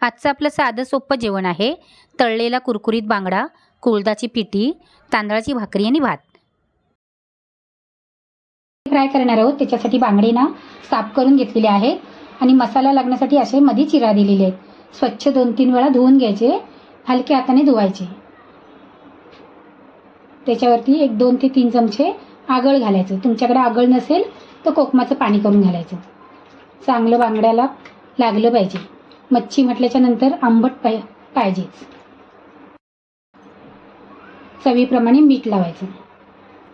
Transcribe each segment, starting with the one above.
आजचं आपलं साधं सोपं जेवण आहे. तळलेला कुरकुरीत बांगडा, कुळदाची पिठी, तांदळाची भाकरी आणि भात. फ्राय करणार आहोत. त्याच्यासाठी बांगडे ना साफ करून घेतलेले आहेत आणि मसाला लागण्यासाठी असे मध्ये चिरा दिलेले आहेत. स्वच्छ 2-3 वेळा धुवून घ्यायचे, हलक्या हाताने धुवायचे. त्याच्यावरती 1-2 ते 3 चमचे आगळ घालायचं. तुमच्याकडे आगळ नसेल तर कोकमाचं पाणी करून घालायचं. चांगलं बांगड्याला लागलं पाहिजे. मच्छी म्हटल्याच्या नंतर आंबट पाहिजेच. चवीप्रमाणे मीठ लावायचं.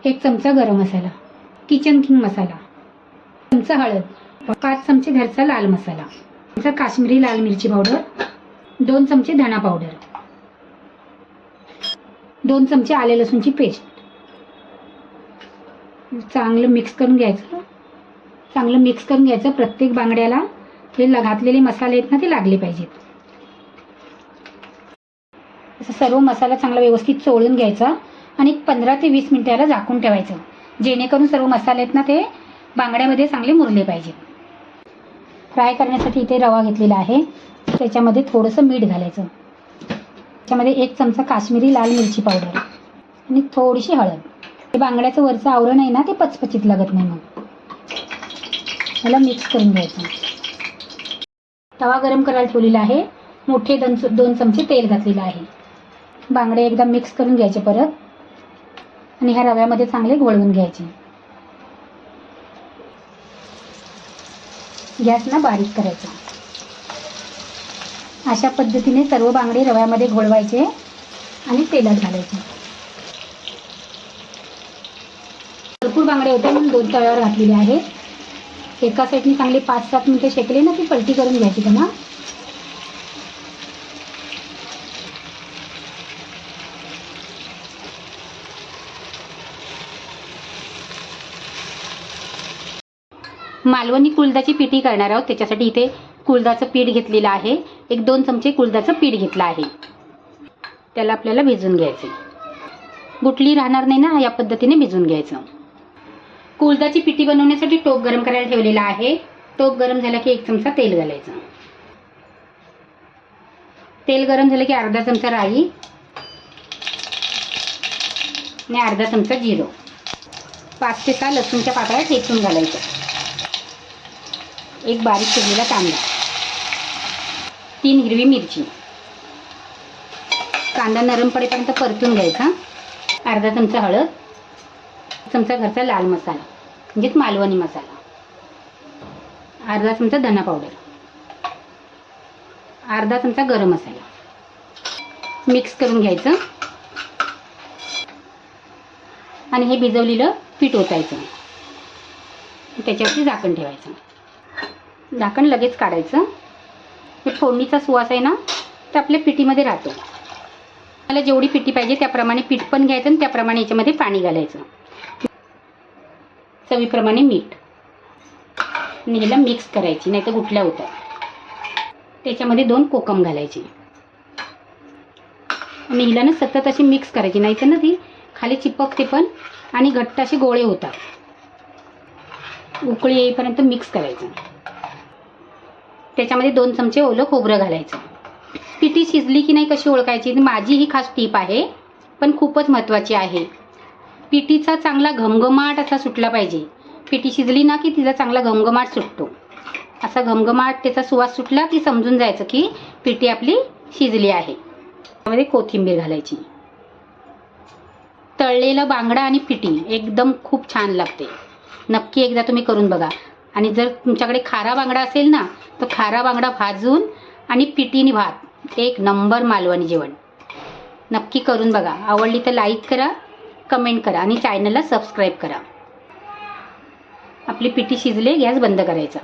1 चमचा गरम मसाला, किचन किंग मसाला, चमचा हळद, 5 चमचे घरचा लाल मसाला, चमचा काश्मीरी लाल मिरची पावडर, 2 चमचे धना पावडर, 2 चमचे आले लसूणची पेस्ट. चांगलं मिक्स करून घ्यायचं. प्रत्येक बांगड्याला हे घातलेले मसाले आहेत ना ते लागले पाहिजेत. असं सर्व मसाला चांगला व्यवस्थित चोळून घ्यायचा आणि 15 ते 20 मिनिटाला झाकून ठेवायचं, जेणेकरून सर्व मसाले आहेत ना ते बांगड्यामध्ये चांगले मुरले पाहिजेत. फ्राय करण्यासाठी इथे रवा घेतलेला आहे. त्याच्यामध्ये थोडंसं मीठ घालायचं. त्याच्यामध्ये 1 चमचा काश्मीरी लाल मिरची पावडर आणि थोडीशी हळद. हे बांगड्याचं वरचं आवरण आहे ना ते पचपचीत लागत नाही. मग त्याला मिक्स करून घ्यायचं. तवा गरम करायला ठेवलेला आहे. मोठे 2 चमचे तेल घातलेलं आहे. बांगडे एकदा मिक्स करून घ्यायचे परत आणि ह्या रव्यामध्ये चांगले घोळवून घ्यायचे. गॅस ना बारीक करायचा. अशा पद्धतीने सर्व बांगडे रव्यामध्ये घोळवायचे आणि तेलात घालायचे. भरपूर बांगडे होते म्हणून 2 तव्यावर घातलेले आहेत. एका साईडने चांगले 5-7 मिनिटे शेकले ना ती पलटी करून घ्यायची त्यांना. मालवणी कुळदाची पिठी करणार आहोत. त्याच्यासाठी इथे कुळदाचं पीठ घेतलेलं आहे. 1-2 चमचे कुळदाचं पीठ घेतलं आहे. त्याला आपल्याला भिजून घ्यायचे. गुटली राहणार नाही ना, या पद्धतीने भिजून घ्यायचं. कुळदाची पिठी बनवण्यासाठी टोप गरम करायला ठेवलेला आहे. टोप गरम झाला की 1 चमचा तेल घालायचं. तेल गरम झालं की अर्धा चमचा राई आणि अर्धा चमचा जिरं, 5 ते 6 लसूणच्या पाकळ्या ठेचून घालायच्या. 1 बारीक चिरलेला कांदा, 3 हिरवी मिरची. कांदा नरम पडेपर्यंत परतून घ्यायचा. अर्धा चमचा हळद, चमचा घरचा लाल मसाला म्हणजेच मालवणी मसाला, अर्धा चमचा धना पावडर, अर्धा चमचा गरम मसाला. मिक्स करून घ्यायचं आणि हे भिजवलेलं पीठ ओतायचं. त्याच्यावरती झाकण ठेवायचं. झाकण लगेच काढायचं. हे फोडणीचा सुवास आहे ना तर आपल्या पिठीमध्ये राहतो. मला जेवढी पिठी पाहिजे त्याप्रमाणे पीठ पण घ्यायचं आणि त्याप्रमाणे याच्यामध्ये पाणी घालायचं. चवीप्रमाणे मीठ आणि ह्याला मिक्स करायची, नाही तर गुठल्या होतात. त्याच्यामध्ये 2 कोकम घालायचे आणि हिला ना सतत अशी मिक्स करायची, नाही तर ना ती खाली चिपकते पण आणि घट्ट असे गोळे होतात. उकळी येईपर्यंत मिक्स करायचं. त्याच्यामध्ये 2 चमचे ओलं खोबरं घालायचं. पिठी शिजली की नाही कशी ओळखायची, माझी ही खास टीप आहे, पण खूपच महत्त्वाची आहे. पिठीचा चांगला घमघमाट असा सुटला पाहिजे. पिठी शिजली ना की तिचा चांगला घमघमाट सुटतो. असा घमघमाट त्याचा सुवास सुटला की समजून जायचं की पिठी आपली शिजली आहे. त्यामध्ये कोथिंबीर घालायची. तळलेला बांगडा आणि पिठी एकदम खूप छान लागते. नक्की एकदा तुम्ही करून बघा. आणि जर तुमच्याकडे खारा बांगडा असेल ना तर खारा बांगडा भाजून आणि पिठीने भात, 1 नंबर मालवणी जेवण. नक्की करून बघा. आवडली तर लाईक करा, कमेंट करा आणि चॅनलला सबस्क्राईब करा. आपली पिठी शिजले, गॅस बंद करायचा.